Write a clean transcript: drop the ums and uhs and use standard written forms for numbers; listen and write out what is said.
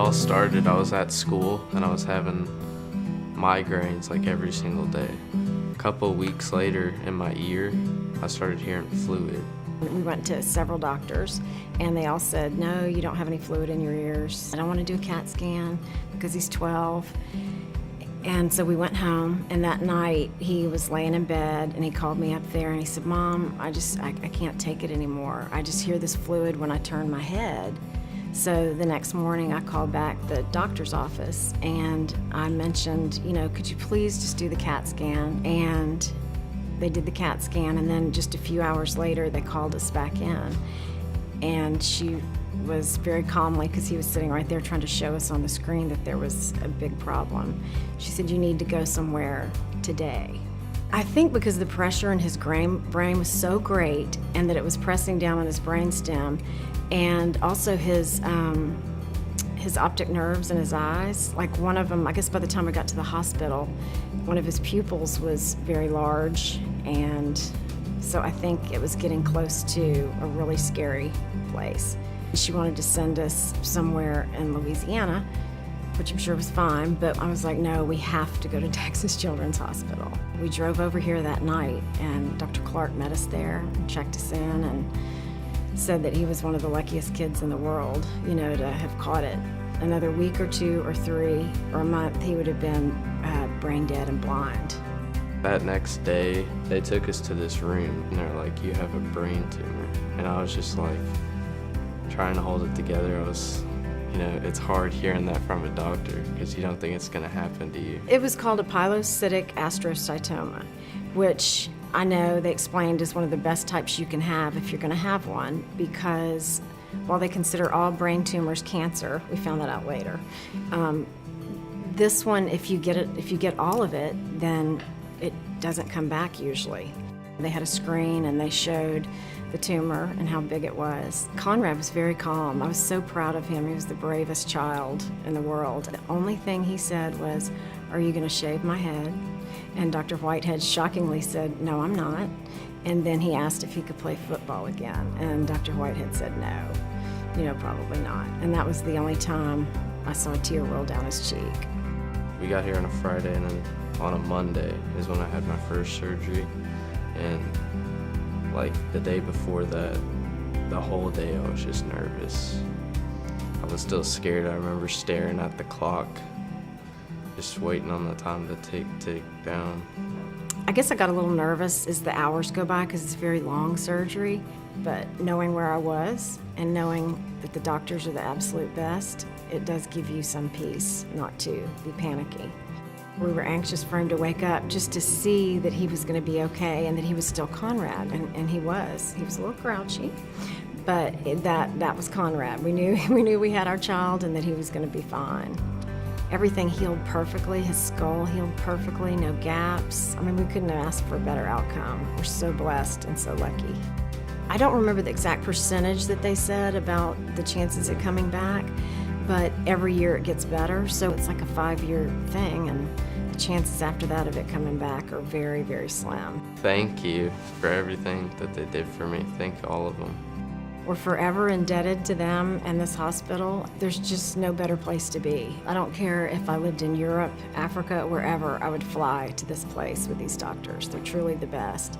all started, I was at school and I was having migraines like every single day. A couple weeks later, in my ear, I started hearing fluid. We went to several doctors and they all said, no, you don't have any fluid in your ears. I don't want to do a CAT scan because he's 12. And so we went home, and that night he was laying in bed and he called me up there and he said, Mom, I can't take it anymore. I just hear this fluid when I turn my head. So the next morning I called back the doctor's office and I mentioned, could you please just do the CAT scan? And they did the CAT scan, and then just a few hours later they called us back in. And she was very calmly, because he was sitting right there trying to show us on the screen that there was a big problem. She said, you need to go somewhere today. I think because the pressure in his brain was so great and that it was pressing down on his brainstem, and also his optic nerves in his eyes, like one of them, I guess by the time I got to the hospital, one of his pupils was very large, and so I think it was getting close to a really scary place. She wanted to send us somewhere in Louisiana, which I'm sure was fine, but I was like, no, we have to go to Texas Children's Hospital. We drove over here that night, and Dr. Clark met us there and checked us in and said that he was one of the luckiest kids in the world, to have caught it. Another week or 2 or 3 or a month, he would have been brain dead and blind. That next day, they took us to this room, and they're like, you have a brain tumor. And I was just like, trying to hold it together. It's hard hearing that from a doctor because you don't think it's going to happen to you. It was called a pilocytic astrocytoma, which I know they explained is one of the best types you can have if you're going to have one, because while they consider all brain tumors cancer, we found that out later. This one, if you get all of it, then it doesn't come back usually. They had a screen and they showed the tumor and how big it was. Conrad was very calm. I was so proud of him. He was the bravest child in the world. The only thing he said was, are you going to shave my head? And Dr. Whitehead shockingly said, no, I'm not. And then he asked if he could play football again. And Dr. Whitehead said, no, probably not. And that was the only time I saw a tear roll down his cheek. We got here on a Friday, and then on a Monday is when I had my first surgery. And like the day before that, the whole day I was just nervous. I was still scared. I remember staring at the clock, just waiting on the time to tick down. I guess I got a little nervous as the hours go by because it's a very long surgery, but knowing where I was and knowing that the doctors are the absolute best, it does give you some peace not to be panicky. We were anxious for him to wake up just to see that he was going to be okay and that he was still Conrad, and he was. He was a little grouchy, but that was Conrad. We knew we had our child and that he was going to be fine. Everything healed perfectly. His skull healed perfectly, no gaps. I mean, we couldn't have asked for a better outcome. We're so blessed and so lucky. I don't remember the exact percentage that they said about the chances of coming back, but every year it gets better, so it's like a 5-year thing, and the chances after that of it coming back are very, very slim. Thank you for everything that they did for me. Thank all of them. We're forever indebted to them and this hospital. There's just no better place to be. I don't care if I lived in Europe, Africa, wherever, I would fly to this place with these doctors. They're truly the best.